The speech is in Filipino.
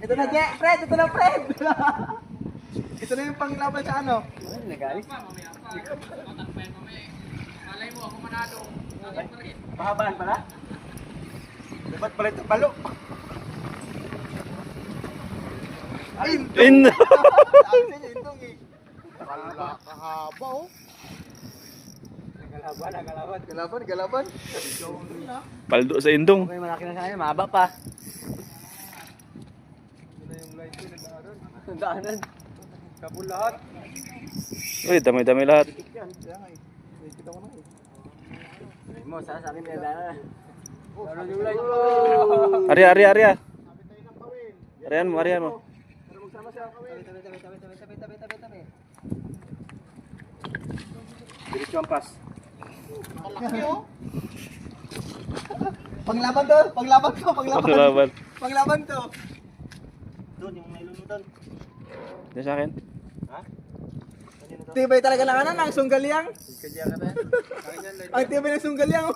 Ito na, Fred! Ito na, Fred! Ito na yung panglaban sa ano? Ano nagalit? Malay mo, ako manado. Pahabaan pala? Dapat pala ito palo. Ay! In. Sabi sa inyo, indong eh. Kahaba oh. Nagalaban. Galaban. Paldo sa indong. Okay, malaki na sana. Mahaba pa. Daanan. Kapul lahat. Uy, dami-dami lahat. Yan, kaya nga eh. Kita ko na eh. Mo, sa akin na daanan. Ano yung light? Arya. Arian mo. Pero magsama siya kawin. Tabi. Diretso ang pass. Malaki oh. Panglaban to. Paglaban. Panglaban to. Doon, yung nailon mo doon. Di sa akin. Tibay talaga ng ano, ng sunggalyang. Kaya ka na. Ang tibay ng sunggalyang.